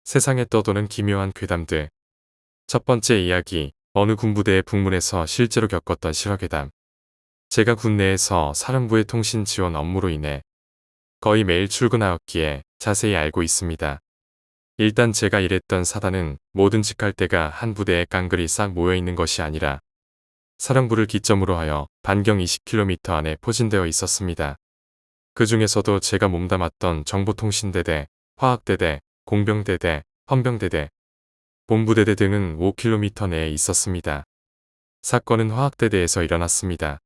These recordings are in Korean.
세상에 떠도는 기묘한 괴담들. 첫 번째 이야기, 어느 군부대의 북문에서 실제로 겪었던 실화괴담. 제가 군내에서 사령부의 통신 지원 업무로 인해 거의 매일 출근하였기에 자세히 알고 있습니다. 일단 제가 일했던 사단은 모든 직할대가 한 부대에 깡그리 싹 모여있는 것이 아니라 사령부를 기점으로 하여 반경 20km 안에 포진되어 있었습니다. 그 중에서도 제가 몸담았던 정보통신대대, 화학대대, 공병대대, 헌병대대, 본부대대 등은 5km 내에 있었습니다. 사건은 화학대대에서 일어났습니다.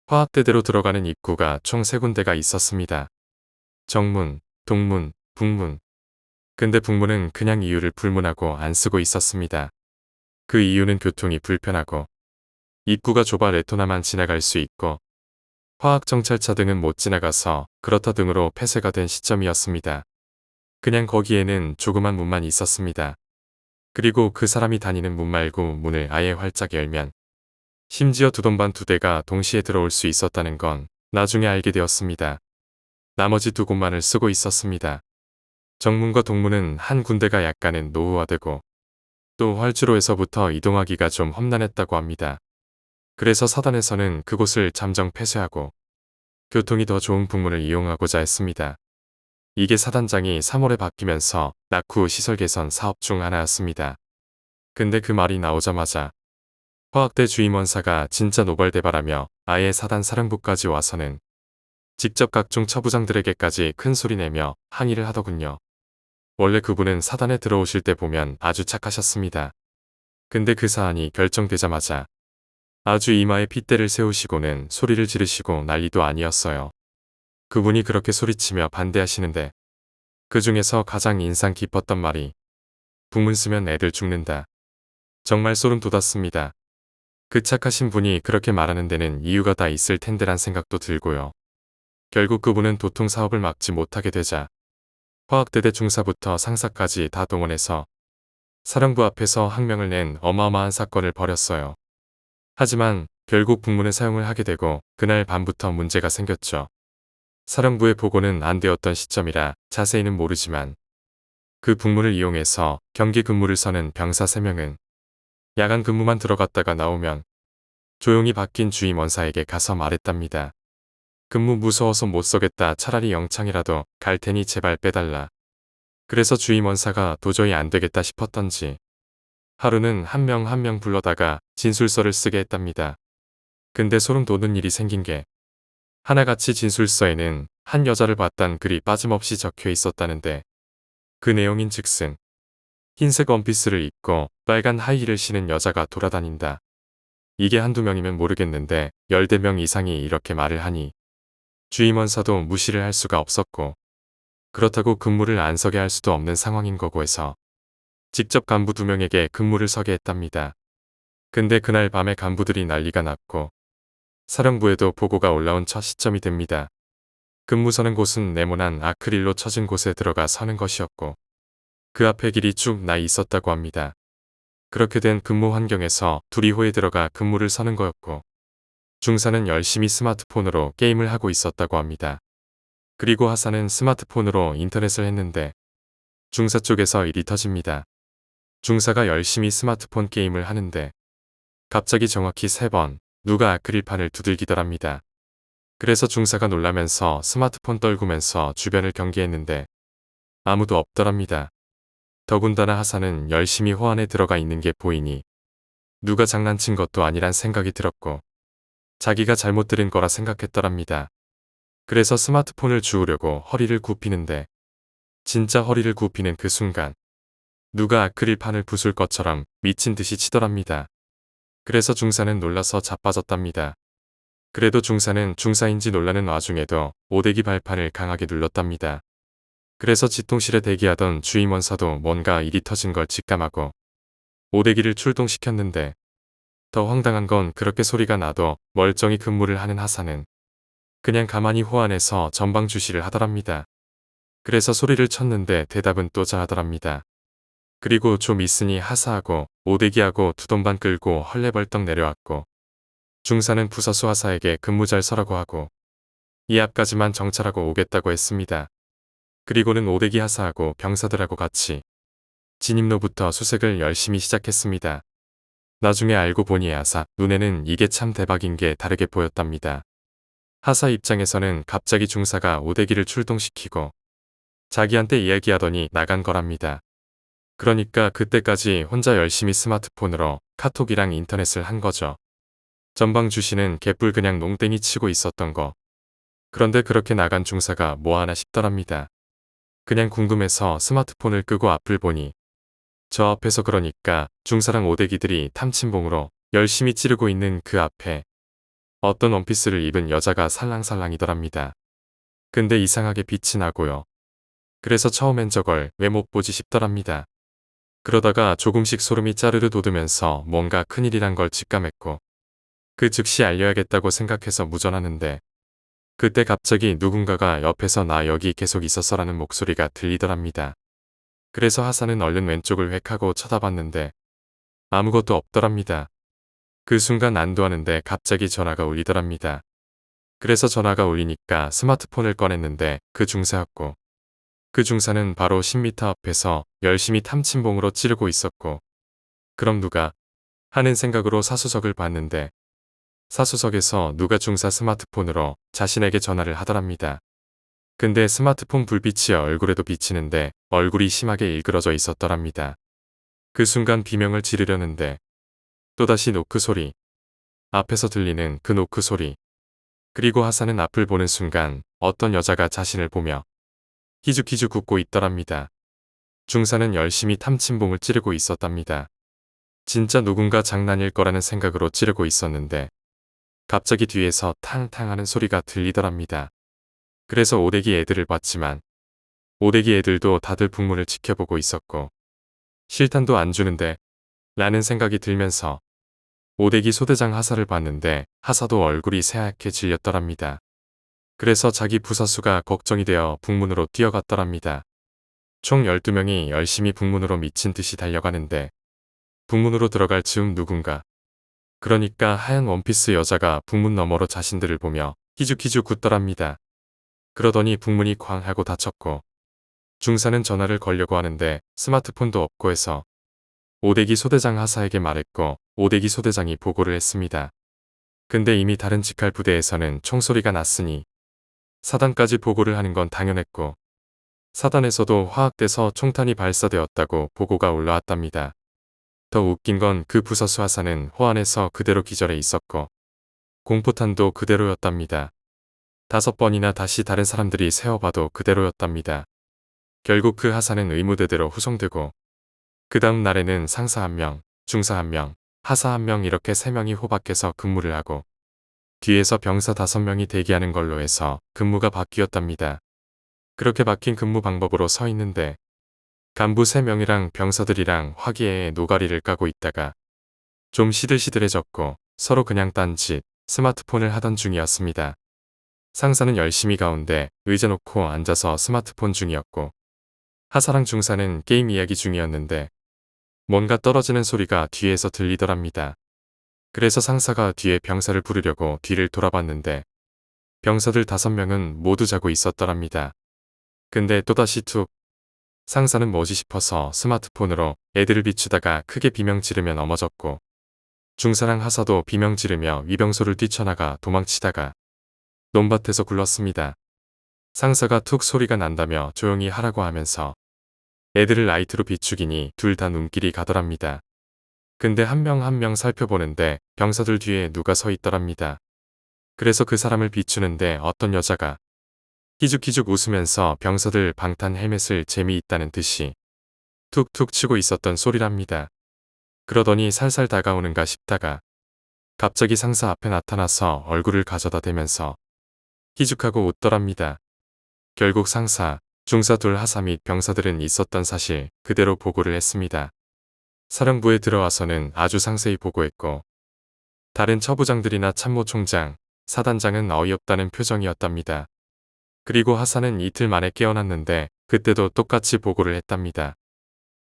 화학대대로 들어가는 입구가 총 3군데가 있었습니다. 정문, 동문, 북문. 근데 북문은 그냥 이유를 불문하고 안 쓰고 있었습니다. 그 이유는 교통이 불편하고 입구가 좁아 레토나만 지나갈 수 있고 화학정찰차 등은 못 지나가서 그렇다 등으로 폐쇄가 된 시점이었습니다. 그냥 거기에는 조그만 문만 있었습니다. 그리고 그 사람이 다니는 문 말고 문을 아예 활짝 열면 심지어 두 동반 2대가 동시에 들어올 수 있었다는 건 나중에 알게 되었습니다. 나머지 2곳만을 쓰고 있었습니다. 정문과 동문은 한 군데가 약간은 노후화되고 또 활주로에서부터 이동하기가 좀 험난했다고 합니다. 그래서 사단에서는 그곳을 잠정 폐쇄하고 교통이 더 좋은 북문을 이용하고자 했습니다. 이게 사단장이 3월에 바뀌면서 낙후 시설 개선 사업 중 하나였습니다. 근데 그 말이 나오자마자 화학대 주임원사가 진짜 노발대발하며 아예 사단 사령부까지 와서는 직접 각종 처부장들에게까지 큰 소리 내며 항의를 하더군요. 원래 그분은 사단에 들어오실 때 보면 아주 착하셨습니다. 근데 그 사안이 결정되자마자 아주 이마에 핏대를 세우시고는 소리를 지르시고 난리도 아니었어요. 그분이 그렇게 소리치며 반대하시는데 그 중에서 가장 인상 깊었던 말이 북문 쓰면 애들 죽는다. 정말 소름 돋았습니다. 그 착하신 분이 그렇게 말하는 데는 이유가 다 있을 텐데란 생각도 들고요. 결국 그분은 도통 사업을 막지 못하게 되자 화학대대 중사부터 상사까지 다 동원해서 사령부 앞에서 항명을 낸 어마어마한 사건을 벌였어요. 하지만 결국 북문을 사용을 하게 되고 그날 밤부터 문제가 생겼죠. 사령부의 보고는 안 되었던 시점이라 자세히는 모르지만 그 북문을 이용해서 경계 근무를 서는 병사 3명은 야간 근무만 들어갔다가 나오면 조용히 바뀐 주임원사에게 가서 말했답니다. 근무 무서워서 못 서겠다. 차라리 영창이라도 갈 테니 제발 빼달라. 그래서 주임원사가 도저히 안 되겠다 싶었던지 하루는 한 명 한 명 불러다가 진술서를 쓰게 했답니다. 근데 소름 돋는 일이 생긴 게 하나같이 진술서에는 한 여자를 봤단 글이 빠짐없이 적혀 있었다는데 그 내용인 즉슨 흰색 원피스를 입고 빨간 하이힐을 신은 여자가 돌아다닌다. 이게 한두 명이면 모르겠는데 10명 이상이 이렇게 말을 하니 주임원사도 무시를 할 수가 없었고 그렇다고 근무를 안 서게 할 수도 없는 상황인 거고 해서 직접 간부 2명에게 근무를 서게 했답니다. 근데 그날 밤에 간부들이 난리가 났고 사령부에도 보고가 올라온 첫 시점이 됩니다. 근무 서는 곳은 네모난 아크릴로 쳐진 곳에 들어가 서는 것이었고 그 앞에 길이 쭉 나 있었다고 합니다. 그렇게 된 근무 환경에서 둘이 호에 들어가 근무를 서는 거였고 중사는 열심히 스마트폰으로 게임을 하고 있었다고 합니다. 그리고 하사는 스마트폰으로 인터넷을 했는데 중사 쪽에서 일이 터집니다. 중사가 열심히 스마트폰 게임을 하는데 갑자기 정확히 3번 누가 아크릴판을 두들기더랍니다. 그래서 중사가 놀라면서 스마트폰 떨구면서 주변을 경계했는데 아무도 없더랍니다. 더군다나 하사는 열심히 호 안에 들어가 있는 게 보이니 누가 장난친 것도 아니란 생각이 들었고 자기가 잘못 들은 거라 생각했더랍니다. 그래서 스마트폰을 주우려고 허리를 굽히는데 진짜 허리를 굽히는 그 순간 누가 아크릴판을 부술 것처럼 미친 듯이 치더랍니다. 그래서 중사는 놀라서 자빠졌답니다. 그래도 중사는 중사인지 놀라는 와중에도 오대기 발판을 강하게 눌렀답니다. 그래서 지통실에 대기하던 주임원사도 뭔가 일이 터진 걸 직감하고 오대기를 출동시켰는데 더 황당한 건 그렇게 소리가 나도 멀쩡히 근무를 하는 하사는 그냥 가만히 호 안에서 전방 주시를 하더랍니다. 그래서 소리를 쳤는데 대답은 또 잘하더랍니다. 그리고 좀 있으니 하사하고 오대기하고 2동반 끌고 헐레벌떡 내려왔고 중사는 부서수 하사에게 근무 잘 서라고 하고 이 앞까지만 정찰하고 오겠다고 했습니다. 그리고는 오대기 하사하고 병사들하고 같이 진입로부터 수색을 열심히 시작했습니다. 나중에 알고 보니 하사 눈에는 이게 참 대박인 게 다르게 보였답니다. 하사 입장에서는 갑자기 중사가 오대기를 출동시키고 자기한테 이야기하더니 나간 거랍니다. 그러니까 그때까지 혼자 열심히 스마트폰으로 카톡이랑 인터넷을 한 거죠. 전방 주시는 개뿔 그냥 농땡이 치고 있었던 거. 그런데 그렇게 나간 중사가 뭐하나 싶더랍니다. 그냥 궁금해서 스마트폰을 끄고 앞을 보니 저 앞에서 그러니까 중사랑 오대기들이 탐침봉으로 열심히 찌르고 있는 그 앞에 어떤 원피스를 입은 여자가 살랑살랑이더랍니다. 근데 이상하게 빛이 나고요. 그래서 처음엔 저걸 왜 못 보지 싶더랍니다. 그러다가 조금씩 소름이 짜르르 돋으면서 뭔가 큰일이란 걸 직감했고 그 즉시 알려야겠다고 생각해서 무전하는데 그때 갑자기 누군가가 옆에서 나 여기 계속 있었어라는 목소리가 들리더랍니다. 그래서 하사는 얼른 왼쪽을 획하고 쳐다봤는데 아무것도 없더랍니다. 그 순간 안도하는데 갑자기 전화가 울리더랍니다. 그래서 전화가 울리니까 스마트폰을 꺼냈는데 그 중사였고 그 중사는 바로 10m 앞에서 열심히 탐침봉으로 찌르고 있었고 그럼 누가 하는 생각으로 사수석을 봤는데 사수석에서 누가 중사 스마트폰으로 자신에게 전화를 하더랍니다. 근데 스마트폰 불빛이 얼굴에도 비치는데 얼굴이 심하게 일그러져 있었더랍니다. 그 순간 비명을 지르려는데 또다시 노크 소리, 앞에서 들리는 그 노크 소리, 그리고 하사는 앞을 보는 순간 어떤 여자가 자신을 보며 희죽희죽 웃고 있더랍니다. 중사는 열심히 탐침봉을 찌르고 있었답니다. 진짜 누군가 장난일 거라는 생각으로 찌르고 있었는데 갑자기 뒤에서 탕탕 하는 소리가 들리더랍니다. 그래서 오대기 애들을 봤지만 오대기 애들도 다들 북문을 지켜보고 있었고 실탄도 안 주는데 라는 생각이 들면서 오대기 소대장 하사를 봤는데 하사도 얼굴이 새하얗게 질렸더랍니다. 그래서 자기 부사수가 걱정이 되어 북문으로 뛰어갔더랍니다. 총 12명이 열심히 북문으로 미친 듯이 달려가는데 북문으로 들어갈 즈음 누군가 그러니까 하얀 원피스 여자가 북문 너머로 자신들을 보며 희죽희죽 웃더랍니다. 그러더니 북문이 쾅 하고 닫혔고 중사는 전화를 걸려고 하는데 스마트폰도 없고 해서 오대기 소대장 하사에게 말했고 오대기 소대장이 보고를 했습니다. 근데 이미 다른 직할 부대에서는 총소리가 났으니 사단까지 보고를 하는 건 당연했고 사단에서도 화학돼서 총탄이 발사되었다고 보고가 올라왔답니다. 더 웃긴 건 그 부서수 하사는 호안에서 그대로 기절해 있었고 공포탄도 그대로였답니다. 5번이나 다시 다른 사람들이 세어봐도 그대로였답니다. 결국 그 하사는 의무대대로 후송되고 그 다음 날에는 상사 1명, 중사 1명, 하사 1명 이렇게 3명이 호박해서 근무를 하고 뒤에서 병사 5명이 대기하는 걸로 해서 근무가 바뀌었답니다. 그렇게 바뀐 근무 방법으로 서 있는데 간부 3명이랑 병사들이랑 화기애애 노가리를 까고 있다가 좀 시들시들해졌고 서로 그냥 딴짓, 스마트폰을 하던 중이었습니다. 상사는 열심히 가운데 의자 놓고 앉아서 스마트폰 중이었고 하사랑 중사는 게임 이야기 중이었는데 뭔가 떨어지는 소리가 뒤에서 들리더랍니다. 그래서 상사가 뒤에 병사를 부르려고 뒤를 돌아봤는데 병사들 5명은 모두 자고 있었더랍니다. 근데 또다시 툭 상사는 뭐지 싶어서 스마트폰으로 애들을 비추다가 크게 비명 지르며 넘어졌고 중사랑 하사도 비명 지르며 위병소를 뛰쳐나가 도망치다가 논밭에서 굴렀습니다. 상사가 툭 소리가 난다며 조용히 하라고 하면서 애들을 라이트로 비추기니 둘 다 눈길이 가더랍니다. 근데 한 명 한 명 살펴보는데 병사들 뒤에 누가 서 있더랍니다. 그래서 그 사람을 비추는데 어떤 여자가 희죽희죽 웃으면서 병사들 방탄 헬멧을 재미있다는 듯이 툭툭 치고 있었던 소리랍니다. 그러더니 살살 다가오는가 싶다가 갑자기 상사 앞에 나타나서 얼굴을 가져다 대면서 희죽하고 웃더랍니다. 결국 상사, 중사 둘 하사 및 병사들은 있었던 사실 그대로 보고를 했습니다. 사령부에 들어와서는 아주 상세히 보고했고 다른 처부장들이나 참모총장, 사단장은 어이없다는 표정이었답니다. 그리고 하사는 이틀 만에 깨어났는데 그때도 똑같이 보고를 했답니다.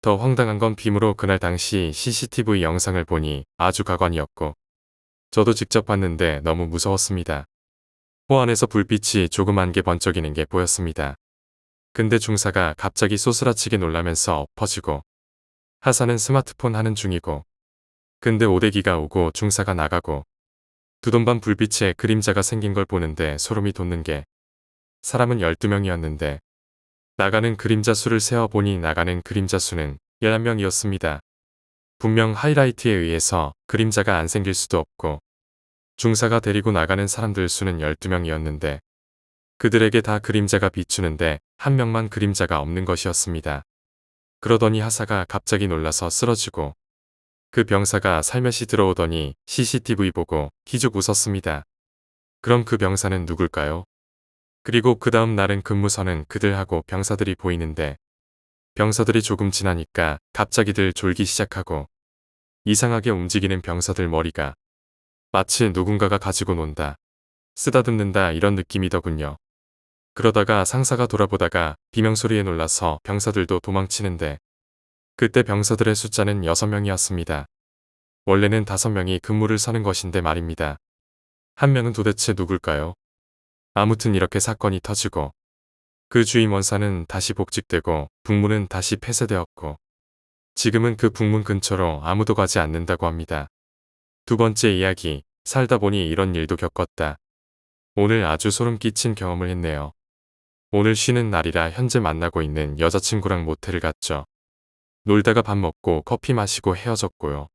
더 황당한 건 빔으로 그날 당시 CCTV 영상을 보니 아주 가관이었고 저도 직접 봤는데 너무 무서웠습니다. 호안에서 불빛이 조그만 게 번쩍이는 게 보였습니다. 근데 중사가 갑자기 소스라치게 놀라면서 엎어지고 하사는 스마트폰 하는 중이고, 근데 오대기가 오고 중사가 나가고 두돈반 불빛에 그림자가 생긴 걸 보는데 소름이 돋는 게, 사람은 12명이었는데 나가는 그림자 수를 세어보니 나가는 그림자 수는 11명이었습니다. 분명 하이라이트에 의해서 그림자가 안 생길 수도 없고 중사가 데리고 나가는 사람들 수는 12명이었는데 그들에게 다 그림자가 비추는데 한 명만 그림자가 없는 것이었습니다. 그러더니 하사가 갑자기 놀라서 쓰러지고 그 병사가 살며시 들어오더니 CCTV 보고 기죽 웃었습니다. 그럼 그 병사는 누굴까요? 그리고 그 다음 날은 근무선은 그들하고 병사들이 보이는데 병사들이 조금 지나니까 갑자기들 졸기 시작하고 이상하게 움직이는 병사들 머리가 마치 누군가가 가지고 논다, 쓰다듬는다 이런 느낌이더군요. 그러다가 상사가 돌아보다가 비명소리에 놀라서 병사들도 도망치는데 그때 병사들의 숫자는 6명이었습니다. 원래는 5명이 근무를 서는 것인데 말입니다. 한 명은 도대체 누굴까요? 아무튼 이렇게 사건이 터지고 그 주임 원사는 다시 복직되고 북문은 다시 폐쇄되었고 지금은 그 북문 근처로 아무도 가지 않는다고 합니다. 두 번째 이야기, 살다 보니 이런 일도 겪었다. 오늘 아주 소름 끼친 경험을 했네요. 오늘 쉬는 날이라 현재 만나고 있는 여자친구랑 모텔을 갔죠. 놀다가 밥 먹고 커피 마시고 헤어졌고요.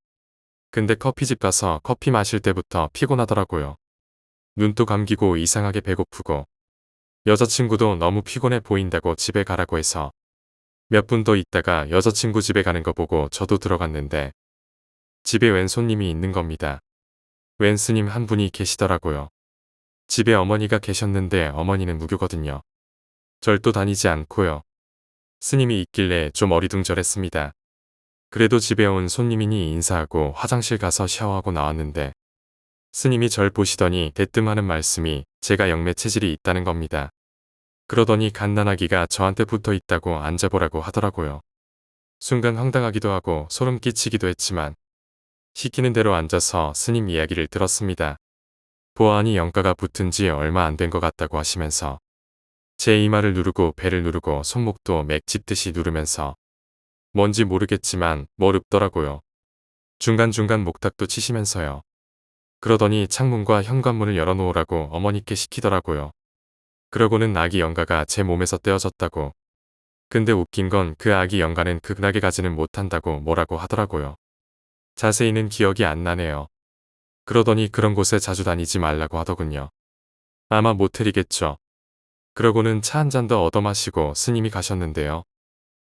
근데 커피집 가서 커피 마실 때부터 피곤하더라고요. 눈도 감기고 이상하게 배고프고 여자친구도 너무 피곤해 보인다고 집에 가라고 해서 몇 분 더 있다가 여자친구 집에 가는 거 보고 저도 들어갔는데 집에 웬 손님이 있는 겁니다. 웬 스님 한 분이 계시더라고요. 집에 어머니가 계셨는데 어머니는 무교거든요. 절도 다니지 않고요. 스님이 있길래 좀 어리둥절했습니다. 그래도 집에 온 손님이니 인사하고 화장실 가서 샤워하고 나왔는데 스님이 절 보시더니 대뜸 하는 말씀이 제가 영매 체질이 있다는 겁니다. 그러더니 갓난아기가 저한테 붙어 있다고 앉아보라고 하더라고요. 순간 황당하기도 하고 소름 끼치기도 했지만 시키는 대로 앉아서 스님 이야기를 들었습니다. 보아하니 영가가 붙은 지 얼마 안 된 것 같다고 하시면서 제 이마를 누르고 배를 누르고 손목도 맥 짚듯이 누르면서 뭔지 모르겠지만 뭘 읊더라고요. 중간중간 목탁도 치시면서요. 그러더니 창문과 현관문을 열어놓으라고 어머니께 시키더라고요. 그러고는 아기 영가가 제 몸에서 떼어졌다고. 근데 웃긴 건 그 아기 영가는 극락에 가지는 못한다고 뭐라고 하더라고요. 자세히는 기억이 안 나네요. 그러더니 그런 곳에 자주 다니지 말라고 하더군요. 아마 모텔이겠죠. 그러고는 차 한 잔 더 얻어 마시고 스님이 가셨는데요.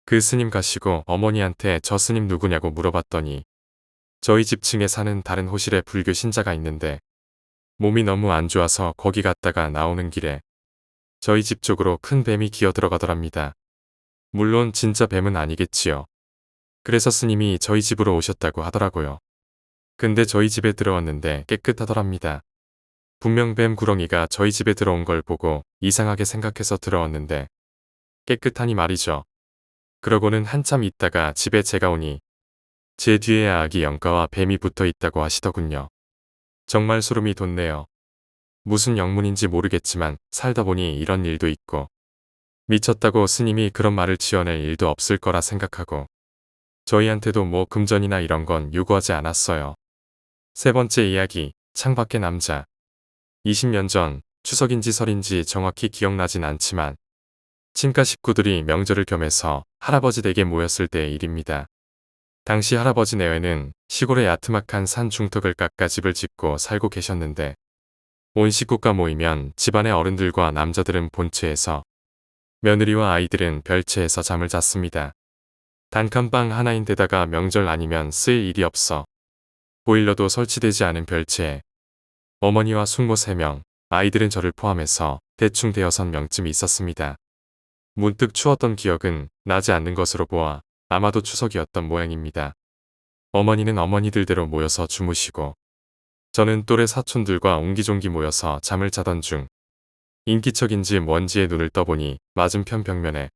그 스님 가시고 어머니한테 저 스님 누구냐고 물어봤더니 저희 집 층에 사는 다른 호실에 불교 신자가 있는데 몸이 너무 안 좋아서 거기 갔다가 나오는 길에 저희 집 쪽으로 큰 뱀이 기어 들어가더랍니다. 물론 진짜 뱀은 아니겠지요. 그래서 스님이 저희 집으로 오셨다고 하더라고요. 근데 저희 집에 들어왔는데 깨끗하더랍니다. 분명 뱀 구렁이가 저희 집에 들어온 걸 보고 이상하게 생각해서 들어왔는데 깨끗하니 말이죠. 그러고는 한참 있다가 집에 제가 오니 제 뒤에 아기 영가와 뱀이 붙어 있다고 하시더군요. 정말 소름이 돋네요. 무슨 영문인지 모르겠지만 살다 보니 이런 일도 있고 미쳤다고 스님이 그런 말을 지어낼 일도 없을 거라 생각하고 저희한테도 뭐 금전이나 이런 건 요구하지 않았어요. 세 번째 이야기, 창밖의 남자. 20년 전 추석인지 설인지 정확히 기억나진 않지만 친가 식구들이 명절을 겸해서 할아버지 댁에 모였을 때의 일입니다. 당시 할아버지 내외는 시골의 야트막한 산 중턱을 깎아 집을 짓고 살고 계셨는데 온 식구가 모이면 집안의 어른들과 남자들은 본체에서 며느리와 아이들은 별채에서 잠을 잤습니다. 단칸방 하나인데다가 명절 아니면 쓸 일이 없어 보일러도 설치되지 않은 별채에 어머니와 숙모 3명, 아이들은 저를 포함해서 대충 5명쯤 있었습니다. 문득 추웠던 기억은 나지 않는 것으로 보아 아마도 추석이었던 모양입니다. 어머니는 어머니들대로 모여서 주무시고 저는 또래 사촌들과 옹기종기 모여서 잠을 자던 중 인기척인지 뭔지에 눈을 떠보니 맞은편 벽면에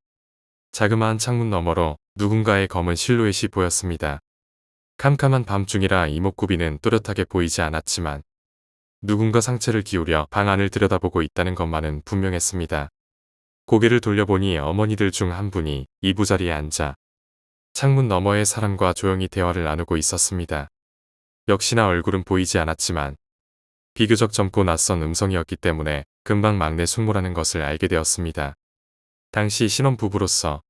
자그마한 창문 너머로 누군가의 검은 실루엣이 보였습니다. 캄캄한 밤중이라 이목구비는 또렷하게 보이지 않았지만 누군가 상체를 기울여 방 안을 들여다보고 있다는 것만은 분명했습니다. 고개를 돌려보니 어머니들 중 한 분이 이부자리에 앉아 창문 너머의 사람과 조용히 대화를 나누고 있었습니다. 역시나 얼굴은 보이지 않았지만 비교적 젊고 낯선 음성이었기 때문에 금방 막내 숙모라는 것을 알게 되었습니다. 당시 신혼부부로서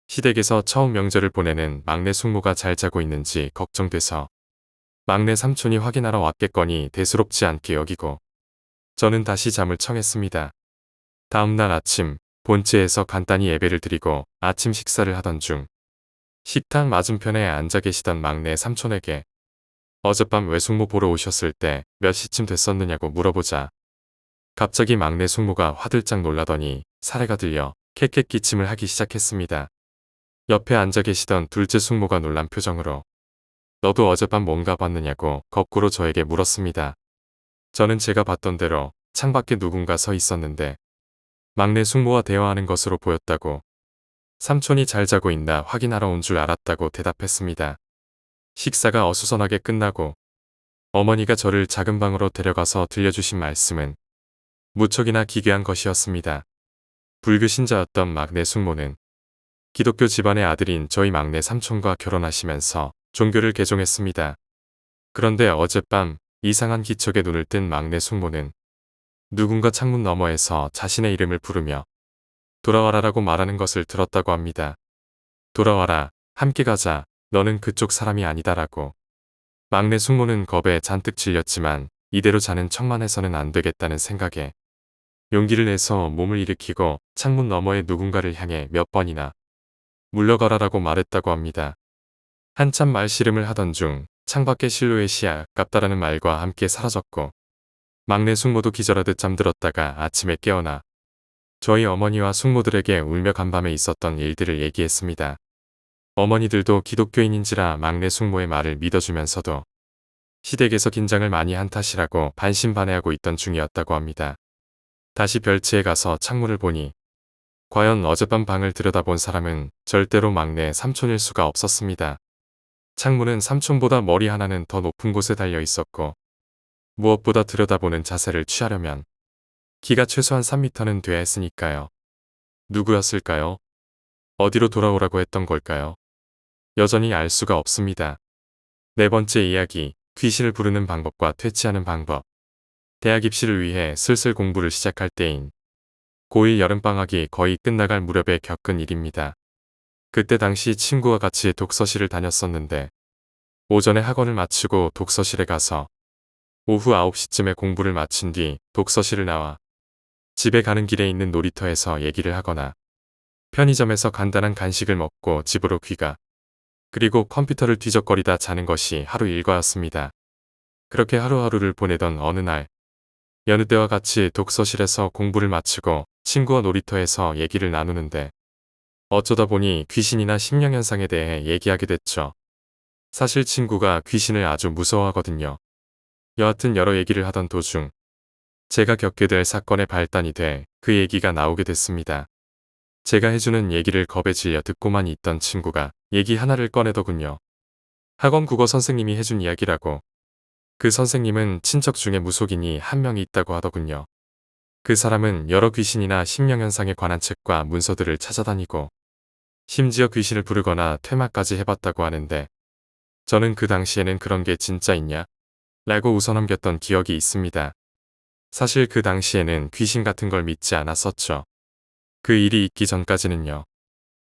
시댁에서 처음 명절을 보내는 막내 숙모가 잘 자고 있는지 걱정돼서 막내 삼촌이 확인하러 왔겠거니 대수롭지 않게 여기고 저는 다시 잠을 청했습니다. 다음날 아침 본체에서 간단히 예배를 드리고 아침 식사를 하던 중 식탁 맞은편에 앉아 계시던 막내 삼촌에게 어젯밤 외숙모 보러 오셨을 때 몇 시쯤 됐었느냐고 물어보자 갑자기 막내 숙모가 화들짝 놀라더니 사례가 들려 캐캐 기침을 하기 시작했습니다. 옆에 앉아 계시던 둘째 숙모가 놀란 표정으로 너도 어젯밤 뭔가 봤느냐고 거꾸로 저에게 물었습니다. 저는 제가 봤던 대로 창밖에 누군가 서 있었는데 막내 숙모와 대화하는 것으로 보였다고 삼촌이 잘 자고 있나 확인하러 온 줄 알았다고 대답했습니다. 식사가 어수선하게 끝나고 어머니가 저를 작은 방으로 데려가서 들려주신 말씀은 무척이나 기괴한 것이었습니다. 불교 신자였던 막내 숙모는 기독교 집안의 아들인 저희 막내 삼촌과 결혼하시면서 종교를 개종했습니다. 그런데 어젯밤 이상한 기척에 눈을 뜬 막내 숙모는 누군가 창문 너머에서 자신의 이름을 부르며 돌아와라라고 말하는 것을 들었다고 합니다. 돌아와라, 함께 가자, 너는 그쪽 사람이 아니다라고. 막내 숙모는 겁에 잔뜩 질렸지만 이대로 자는 척만 해서는 안 되겠다는 생각에 용기를 내서 몸을 일으키고 창문 너머의 누군가를 향해 몇 번이나 물러가라라고 말했다고 합니다. 한참 말씨름을 하던 중 창밖의 실루엣이 아깝다라는 말과 함께 사라졌고 막내 숙모도 기절하듯 잠들었다가 아침에 깨어나 저희 어머니와 숙모들에게 울며 간밤에 있었던 일들을 얘기했습니다. 어머니들도 기독교인인지라 막내 숙모의 말을 믿어주면서도 시댁에서 긴장을 많이 한 탓이라고 반신반의하고 있던 중이었다고 합니다. 다시 별채에 가서 창문을 보니 과연 어젯밤 방을 들여다본 사람은 절대로 막내 삼촌일 수가 없었습니다. 창문은 삼촌보다 머리 하나는 더 높은 곳에 달려 있었고 무엇보다 들여다보는 자세를 취하려면 키가 최소한 3m는 돼야 했으니까요. 누구였을까요? 어디로 돌아오라고 했던 걸까요? 여전히 알 수가 없습니다. 네 번째 이야기, 귀신을 부르는 방법과 퇴치하는 방법. 대학 입시를 위해 슬슬 공부를 시작할 때인 고1 여름방학이 거의 끝나갈 무렵에 겪은 일입니다. 그때 당시 친구와 같이 독서실을 다녔었는데 오전에 학원을 마치고 독서실에 가서 오후 9시쯤에 공부를 마친 뒤 독서실을 나와 집에 가는 길에 있는 놀이터에서 얘기를 하거나 편의점에서 간단한 간식을 먹고 집으로 귀가 그리고 컴퓨터를 뒤적거리다 자는 것이 하루 일과였습니다. 그렇게 하루하루를 보내던 어느 날 여느 때와 같이 독서실에서 공부를 마치고 친구와 놀이터에서 얘기를 나누는데 어쩌다 보니 귀신이나 심령현상에 대해 얘기하게 됐죠. 사실 친구가 귀신을 아주 무서워하거든요. 여하튼 여러 얘기를 하던 도중 제가 겪게 될 사건의 발단이 돼 그 얘기가 나오게 됐습니다. 제가 해주는 얘기를 겁에 질려 듣고만 있던 친구가 얘기 하나를 꺼내더군요. 학원 국어 선생님이 해준 이야기라고. 그 선생님은 친척 중에 무속인이 한 명이 있다고 하더군요. 그 사람은 여러 귀신이나 심령현상에 관한 책과 문서들을 찾아다니고 심지어 귀신을 부르거나 퇴마까지 해봤다고 하는데 저는 그 당시에는 그런 게 진짜 있냐? 라고 웃어넘겼던 기억이 있습니다. 사실 그 당시에는 귀신 같은 걸 믿지 않았었죠. 그 일이 있기 전까지는요.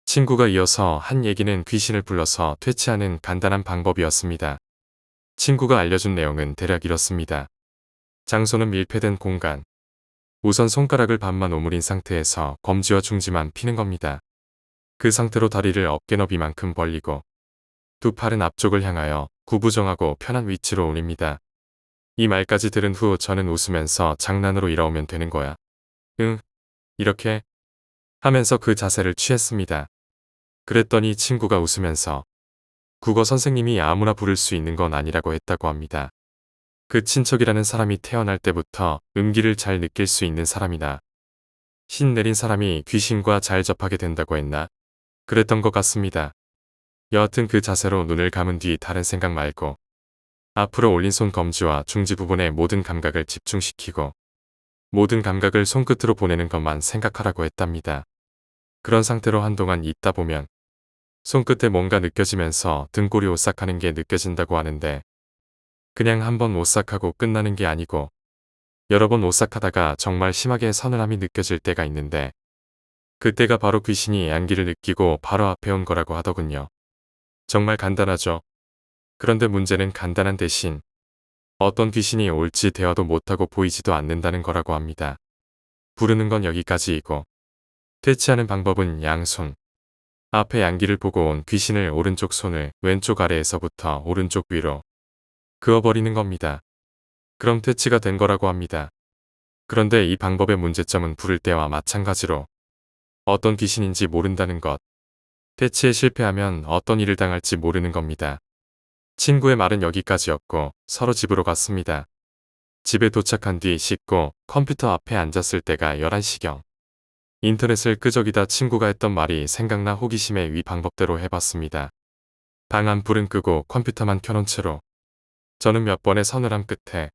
친구가 이어서 한 얘기는 귀신을 불러서 퇴치하는 간단한 방법이었습니다. 친구가 알려준 내용은 대략 이렇습니다. 장소는 밀폐된 공간. 우선 손가락을 반만 오므린 상태에서 검지와 중지만 피는 겁니다. 그 상태로 다리를 어깨 너비만큼 벌리고 두 팔은 앞쪽을 향하여 구부정하고 편한 위치로 올립니다. 이 말까지 들은 후 저는 웃으면서 장난으로 이러면 되는 거야. 응, 이렇게 하면서 그 자세를 취했습니다. 그랬더니 친구가 웃으면서 국어 선생님이 아무나 부를 수 있는 건 아니라고 했다고 합니다. 그 친척이라는 사람이 태어날 때부터 음기를 잘 느낄 수 있는 사람이나 신 내린 사람이 귀신과 잘 접하게 된다고 했나? 그랬던 것 같습니다. 여하튼 그 자세로 눈을 감은 뒤 다른 생각 말고 앞으로 올린 손 검지와 중지 부분에 모든 감각을 집중시키고 모든 감각을 손끝으로 보내는 것만 생각하라고 했답니다. 그런 상태로 한동안 있다 보면 손끝에 뭔가 느껴지면서 등골이 오싹하는 게 느껴진다고 하는데 그냥 한번 오싹하고 끝나는 게 아니고 여러 번 오싹하다가 정말 심하게 서늘함이 느껴질 때가 있는데 그때가 바로 귀신이 안기를 느끼고 바로 앞에 온 거라고 하더군요. 정말 간단하죠. 그런데 문제는 간단한 대신 어떤 귀신이 올지 대화도 못하고 보이지도 않는다는 거라고 합니다. 부르는 건 여기까지이고 퇴치하는 방법은 양손. 앞에 양기를 보고 온 귀신을 오른쪽 손을 왼쪽 아래에서부터 오른쪽 위로 그어버리는 겁니다. 그럼 퇴치가 된 거라고 합니다. 그런데 이 방법의 문제점은 부를 때와 마찬가지로 어떤 귀신인지 모른다는 것. 퇴치에 실패하면 어떤 일을 당할지 모르는 겁니다. 친구의 말은 여기까지였고 서로 집으로 갔습니다. 집에 도착한 뒤 씻고 컴퓨터 앞에 앉았을 때가 11시경. 인터넷을 끄적이다 친구가 했던 말이 생각나 호기심에 위 방법대로 해봤습니다. 방 안 불은 끄고 컴퓨터만 켜놓은 채로 저는 몇 번의 서늘함 끝에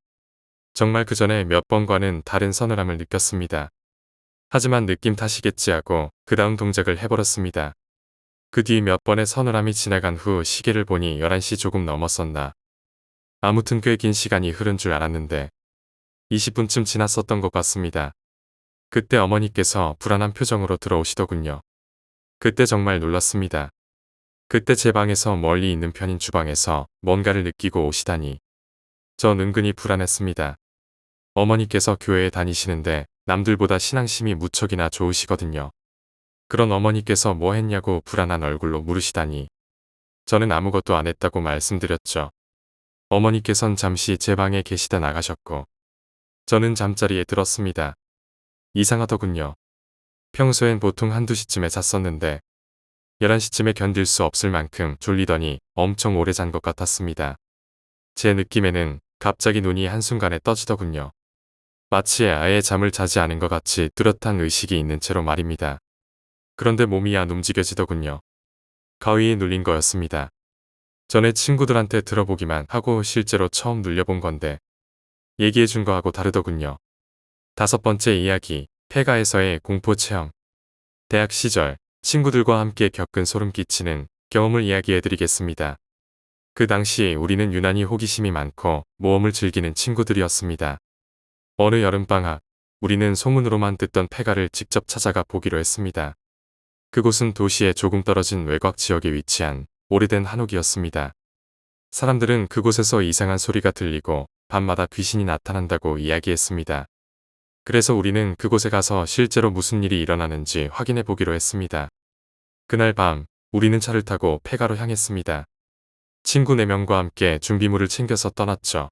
정말 그 전에 몇 번과는 다른 서늘함을 느꼈습니다. 하지만 느낌 탓이겠지 하고 그 다음 동작을 해버렸습니다. 그 뒤 몇 번의 서늘함이 지나간 후 시계를 보니 11시 조금 넘었었나. 아무튼 꽤 긴 시간이 흐른 줄 알았는데 20분쯤 지났었던 것 같습니다. 그때 어머니께서 불안한 표정으로 들어오시더군요. 그때 정말 놀랐습니다. 그때 제 방에서 멀리 있는 편인 주방에서 뭔가를 느끼고 오시다니. 전 은근히 불안했습니다. 어머니께서 교회에 다니시는데 남들보다 신앙심이 무척이나 좋으시거든요. 그런 어머니께서 뭐 했냐고 불안한 얼굴로 물으시다니. 저는 아무것도 안 했다고 말씀드렸죠. 어머니께선 잠시 제 방에 계시다 나가셨고 저는 잠자리에 들었습니다. 이상하더군요. 평소엔 보통 한두 시쯤에 잤었는데 11시쯤에 견딜 수 없을 만큼 졸리더니 엄청 오래 잔 것 같았습니다. 제 느낌에는 갑자기 눈이 한순간에 떠지더군요. 마치 아예 잠을 자지 않은 것 같이 뚜렷한 의식이 있는 채로 말입니다. 그런데 몸이 안 움직여지더군요. 가위에 눌린 거였습니다. 전에 친구들한테 들어보기만 하고 실제로 처음 눌려본 건데 얘기해준 거하고 다르더군요. 5번째 이야기, 폐가에서의 공포체험. 대학 시절 친구들과 함께 겪은 소름 끼치는 경험을 이야기해드리겠습니다. 그 당시 우리는 유난히 호기심이 많고 모험을 즐기는 친구들이었습니다. 어느 여름방학, 우리는 소문으로만 듣던 폐가를 직접 찾아가 보기로 했습니다. 그곳은 도시에 조금 떨어진 외곽 지역에 위치한 오래된 한옥이었습니다. 사람들은 그곳에서 이상한 소리가 들리고 밤마다 귀신이 나타난다고 이야기했습니다. 그래서 우리는 그곳에 가서 실제로 무슨 일이 일어나는지 확인해 보기로 했습니다. 그날 밤, 우리는 차를 타고 폐가로 향했습니다. 친구 4명과 함께 준비물을 챙겨서 떠났죠.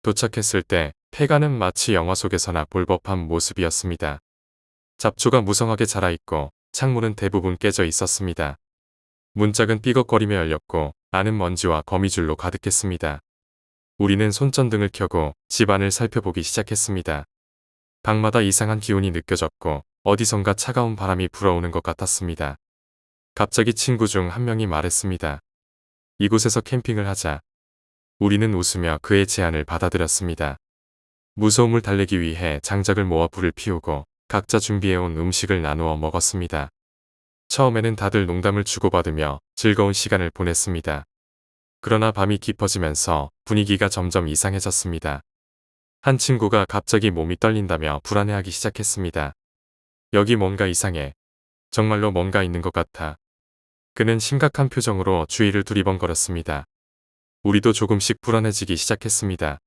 도착했을 때 폐가는 마치 영화 속에서나 볼 법한 모습이었습니다. 잡초가 무성하게 자라있고 창문은 대부분 깨져 있었습니다. 문짝은 삐걱거리며 열렸고 안은 먼지와 거미줄로 가득했습니다. 우리는 손전등을 켜고 집안을 살펴보기 시작했습니다. 방마다 이상한 기운이 느껴졌고 어디선가 차가운 바람이 불어오는 것 같았습니다. 갑자기 친구 중 한 명이 말했습니다. 이곳에서 캠핑을 하자. 우리는 웃으며 그의 제안을 받아들였습니다. 무서움을 달래기 위해 장작을 모아 불을 피우고 각자 준비해온 음식을 나누어 먹었습니다. 처음에는 다들 농담을 주고받으며 즐거운 시간을 보냈습니다. 그러나 밤이 깊어지면서 분위기가 점점 이상해졌습니다. 한 친구가 갑자기 몸이 떨린다며 불안해하기 시작했습니다. 여기 뭔가 이상해. 정말로 뭔가 있는 것 같아. 그는 심각한 표정으로 주위를 두리번거렸습니다. 우리도 조금씩 불안해지기 시작했습니다.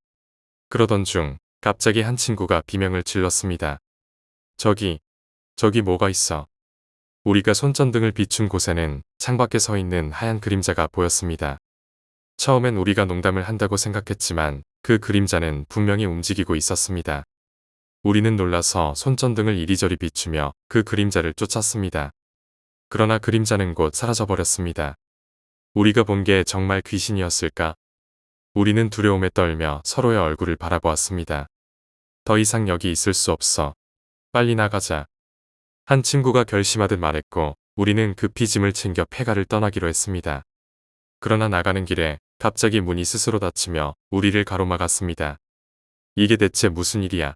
그러던 중 갑자기 한 친구가 비명을 질렀습니다. 저기 뭐가 있어. 우리가 손전등을 비춘 곳에는 창밖에 서 있는 하얀 그림자가 보였습니다. 처음엔 우리가 농담을 한다고 생각했지만 그 그림자는 분명히 움직이고 있었습니다. 우리는 놀라서 손전등을 이리저리 비추며 그 그림자를 쫓았습니다. 그러나 그림자는 곧 사라져버렸습니다. 우리가 본 게 정말 귀신이었을까? 우리는 두려움에 떨며 서로의 얼굴을 바라보았습니다. 더 이상 여기 있을 수 없어. 빨리 나가자. 한 친구가 결심하듯 말했고 우리는 급히 짐을 챙겨 폐가를 떠나기로 했습니다. 그러나 나가는 길에 갑자기 문이 스스로 닫히며 우리를 가로막았습니다. 이게 대체 무슨 일이야?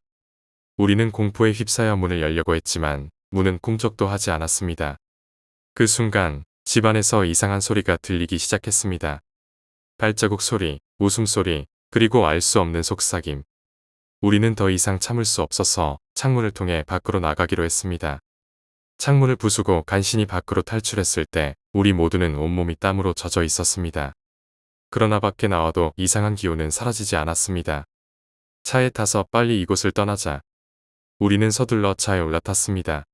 우리는 공포에 휩싸여 문을 열려고 했지만 문은 꿈쩍도 하지 않았습니다. 그 순간 집안에서 이상한 소리가 들리기 시작했습니다. 발자국 소리, 웃음소리, 그리고 알 수 없는 속삭임. 우리는 더 이상 참을 수 없어서 창문을 통해 밖으로 나가기로 했습니다. 창문을 부수고 간신히 밖으로 탈출했을 때 우리 모두는 온몸이 땀으로 젖어 있었습니다. 그러나 밖에 나와도 이상한 기운은 사라지지 않았습니다. 차에 타서 빨리 이곳을 떠나자. 우리는 서둘러 차에 올라탔습니다.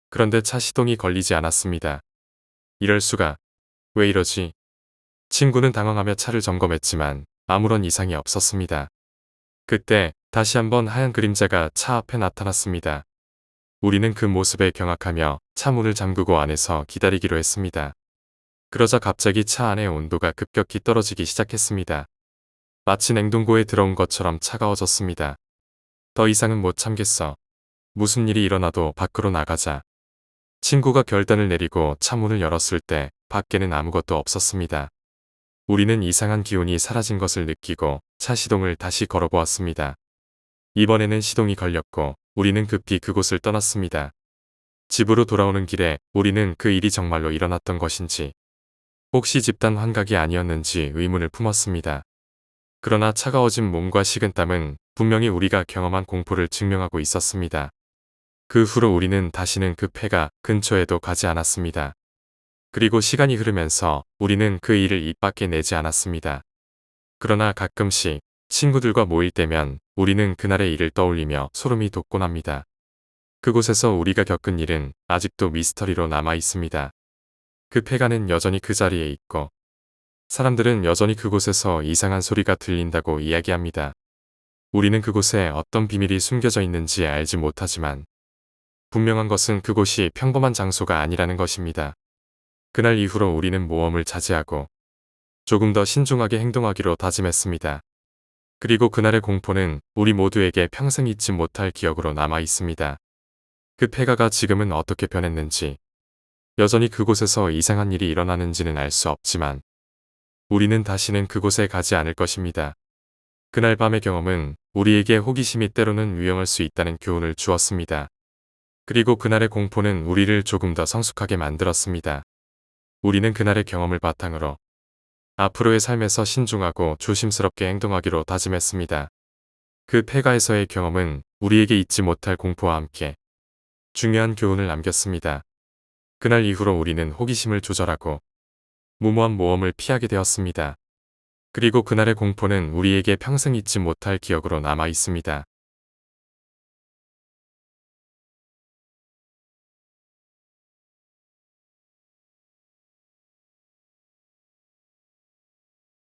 그런데 차 시동이 걸리지 않았습니다. 이럴 수가. 왜 이러지? 친구는 당황하며 차를 점검했지만 아무런 이상이 없었습니다. 그때 다시 한번 하얀 그림자가 차 앞에 나타났습니다. 우리는 그 모습에 경악하며 차 문을 잠그고 안에서 기다리기로 했습니다. 그러자 갑자기 차 안의 온도가 급격히 떨어지기 시작했습니다. 마치 냉동고에 들어온 것처럼 차가워졌습니다. 더 이상은 못 참겠어. 무슨 일이 일어나도 밖으로 나가자. 친구가 결단을 내리고 차 문을 열었을 때 밖에는 아무것도 없었습니다. 우리는 이상한 기운이 사라진 것을 느끼고 차 시동을 다시 걸어보았습니다. 이번에는 시동이 걸렸고 우리는 급히 그곳을 떠났습니다. 집으로 돌아오는 길에 우리는 그 일이 정말로 일어났던 것인지, 혹시 집단 환각이 아니었는지 의문을 품었습니다. 그러나 차가워진 몸과 식은땀은 분명히 우리가 경험한 공포를 증명하고 있었습니다. 그 후로 우리는 다시는 그 폐가 근처에도 가지 않았습니다. 그리고 시간이 흐르면서 우리는 그 일을 입 밖에 내지 않았습니다. 그러나 가끔씩 친구들과 모일 때면 우리는 그날의 일을 떠올리며 소름이 돋곤 합니다. 그곳에서 우리가 겪은 일은 아직도 미스터리로 남아 있습니다. 그 폐가는 여전히 그 자리에 있고 사람들은 여전히 그곳에서 이상한 소리가 들린다고 이야기합니다. 우리는 그곳에 어떤 비밀이 숨겨져 있는지 알지 못하지만 분명한 것은 그곳이 평범한 장소가 아니라는 것입니다. 그날 이후로 우리는 모험을 자제하고 조금 더 신중하게 행동하기로 다짐했습니다. 그리고 그날의 공포는 우리 모두에게 평생 잊지 못할 기억으로 남아 있습니다. 그 폐가가 지금은 어떻게 변했는지, 여전히 그곳에서 이상한 일이 일어나는지는 알 수 없지만 우리는 다시는 그곳에 가지 않을 것입니다. 그날 밤의 경험은 우리에게 호기심이 때로는 유용할 수 있다는 교훈을 주었습니다. 그리고 그날의 공포는 우리를 조금 더 성숙하게 만들었습니다. 우리는 그날의 경험을 바탕으로 앞으로의 삶에서 신중하고 조심스럽게 행동하기로 다짐했습니다. 그 폐가에서의 경험은 우리에게 잊지 못할 공포와 함께 중요한 교훈을 남겼습니다. 그날 이후로 우리는 호기심을 조절하고 무모한 모험을 피하게 되었습니다. 그리고 그날의 공포는 우리에게 평생 잊지 못할 기억으로 남아 있습니다.